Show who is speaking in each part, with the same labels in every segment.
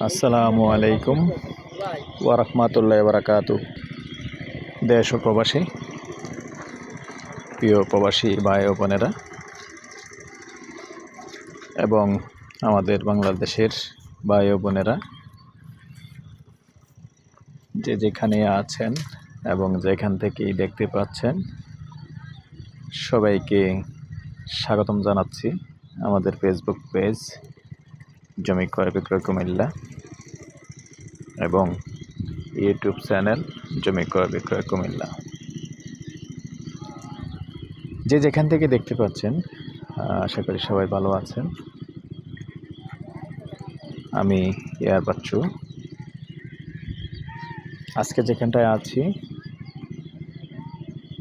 Speaker 1: আসসালামু আলাইকুম ওয়া রাহমাতুল্লাহি ওয়া বারাকাতুহু। দেশ ও প্রবাসী, প্রিয় প্রবাসী ভাই ও বোনেরা এবং আমাদের বাংলাদেশের ভাই ও বোনেরা যে যেখানে আছেন এবং যেখান থেকেই দেখতে পাচ্ছেন, সবাইকে স্বাগতম জানাচ্ছি আমাদের ফেসবুক পেজ জমি ক্রয় বিক্রয় কুমিল্লা এবং ইউটিউব চ্যানেল জমি ক্রয় বিক্রয় কুমিল্লা। যে যেখান থেকে দেখতে পাচ্ছেন, আশা করি সবাই ভালো আছেন। আমি এয়ার বাচ্চু। আজকে যেখানটায় আছি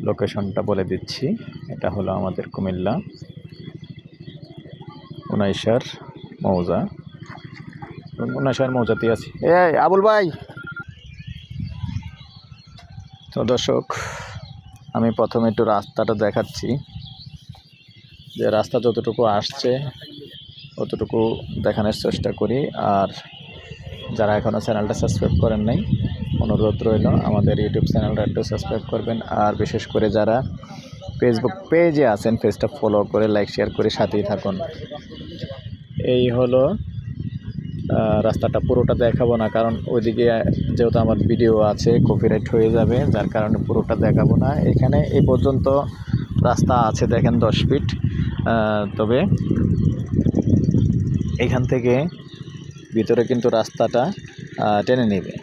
Speaker 1: লোকেশনটা বলে দিচ্ছি। এটা হলো আমাদের কুমিল্লা উনাইশার মৌজা। উনাইশার মৌজাতেই আছি। এই আবুল ভাই। তো দর্শক, আমি প্রথমে একটু রাস্তাটা দেখাচ্ছি, যে রাস্তা যতটুকু আসছে অতটুকু দেখানোর চেষ্টা করি। আর যারা এখনও চ্যানেলটা সাবস্ক্রাইব করেন নাই, অনুরোধ রইল আমাদের ইউটিউব চ্যানেলটা একটু সাবস্ক্রাইব করবেন। আর বিশেষ করে যারা ফেসবুক পেজে আছেন, পেজটা ফলো করে লাইক শেয়ার করে সাথেই থাকুন। এই হলো রাস্তাটা, পুরোটা দেখাবো না, কারণ ওইদিকে যেহেতু আমার ভিডিও আছে কপিরাইট হয়ে যাবে, যার কারণে পুরোটা দেখাবো না। এখানে এই পর্যন্ত রাস্তা আছে, দেখেন 10 ফিট। তবে এখান থেকে ভিতরে কিন্তু রাস্তাটা টেনে নেবে।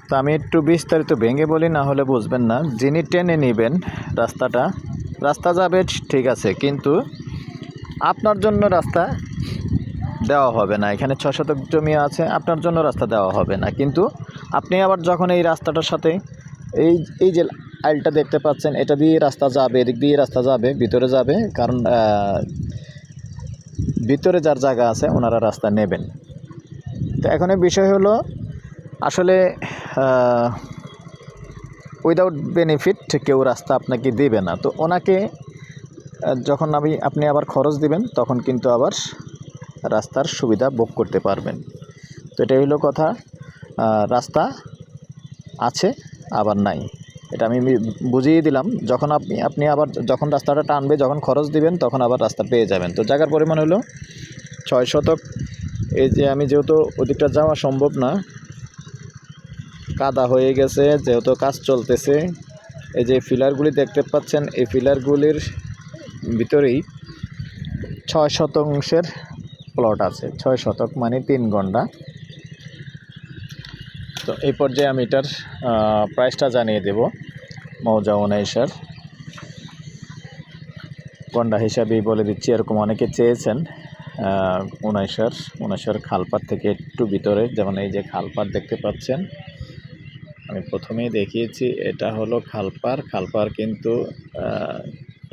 Speaker 1: তো আমি একটু বিস্তারিত ভেঙে বলি, না হলে বুঝবেন না। যিনি টেনে নেবেন রাস্তা যাবে ঠিক আছে, কিন্তু আপনার জন্য রাস্তা দেওয়া হবে না। এখানে 6 শতক জমি আছে, আপনার জন্য রাস্তা দেওয়া হবে না। কিন্তু আপনি আবার যখন এই রাস্তাটার সাথে এই যে আইলটা দেখতে পাচ্ছেন, এটা দিয়ে রাস্তা যাবে, এদিক দিয়ে রাস্তা যাবে, ভিতরে যাবে, কারণ ভিতরে যার জায়গা আছে ওনারা রাস্তা নেবেন। তো এখন এই বিষয় হলো, আসলে উইদাউট বেনিফিট কেউ রাস্তা আপনাকে দেবে না। তো ওনাকে যখন আপনি আবার খরচ দিবেন, তখন কিন্তু আবার রাস্তার সুবিধা ভোগ করতে পারবেন। তো এটাই হলো কথা। রাস্তা আছে আবার নাই, এটা আমি বুঝিয়ে দিলাম। যখন আপনি আবার যখন রাস্তাটা টানবে, যখন খরচ দিবেন, তখন আবার রাস্তা পেয়ে যাবেন। তো জায়গার পরিমাণ হলো 6 শতক। এই যে আমি যেহেতু ওদিকটা যাওয়া সম্ভব না, কাদা হয়ে গেছে, যেহেতু কাজ চলতেছে। এই যে ফিলারগুলি দেখতে পাচ্ছেন, এই ফিলারগুলির ভিতরেই 6 শতাংশের প্লট আছে। 6 শতক মানে 3 গন্ডা। তো এই পর্যায়ে আমি এটার প্রাইসটা জানিয়ে দেব। মৌজা উনাইশার গন্ডা হিসাবেই বলে দিচ্ছি, এরকম অনেকে চেয়েছেন। উনাইশার খালপাড় থেকে একটু ভিতরে, যেমন এই যে খালপাড় দেখতে পাচ্ছেন, আমি প্রথমেই দেখিয়েছি, এটা হলো খালপাড় কিন্তু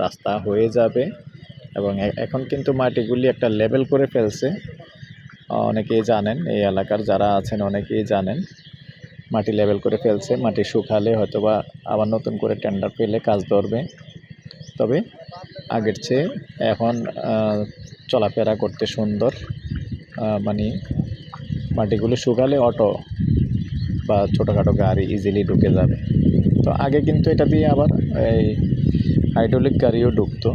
Speaker 1: রাস্তা হয়ে যাবে। এবং এখন কিন্তু মাটিগুলি একটা লেভেল করে ফেলছে। অনেকেই জানেন, এই এলাকার যারা আছেন অনেকেই জানেন, মাটি লেভেল করে ফেলছে। মাটি শুকালে হয়তোবা আবার নতুন করে টেন্ডার পেলে কাজ ধরবে। তবে আগের চেয়ে এখন চলাফেরা করতে সুন্দর, মানে মাটিগুলি শুকালে অটো বা ছোটোখাটো গাড়ি ইজিলি ঢুকে যাবে। তো আগে কিন্তু এটা দিয়ে আবার এই হাইড্রোলিক গাড়িও ঢুকতো।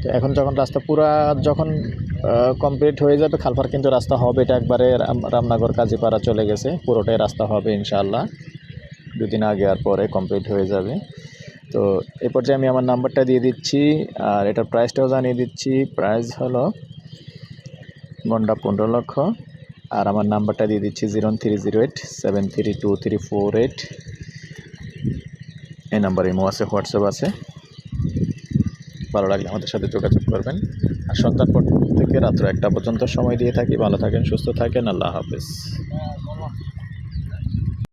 Speaker 1: তো এখন যখন রাস্তা যখন কমপ্লিট হয়ে যাবে, খালপাড় কিন্তু রাস্তা হবে। এটা একবারে রামনগর কাজীপাড়া চলে গেছে, পুরোটাই রাস্তা হবে ইনশাআল্লাহ। 2 দিন আগে আর পরে কমপ্লিট হয়ে যাবে। তো এই পর্যায়ে আমি আমার নাম্বারটা দিয়ে দিচ্ছি, আর এটার প্রাইসটাও জানিয়ে দিচ্ছি। প্রাইস হলো গন্ডা 15 লক্ষ। আর আমার নাম্বারটা দিয়ে দিচ্ছি 0308732348। এই নাম্বারে ইমো আছে, হোয়াটসঅ্যাপ আছে। ভালো লাগলে আমাদের সাথে যোগাযোগ করবেন। আর সন্ধ্যার পর থেকে রাত্র 1টা পর্যন্ত সময় দিয়ে থাকি। ভালো থাকেন, সুস্থ থাকেন। আল্লাহ হাফেজ।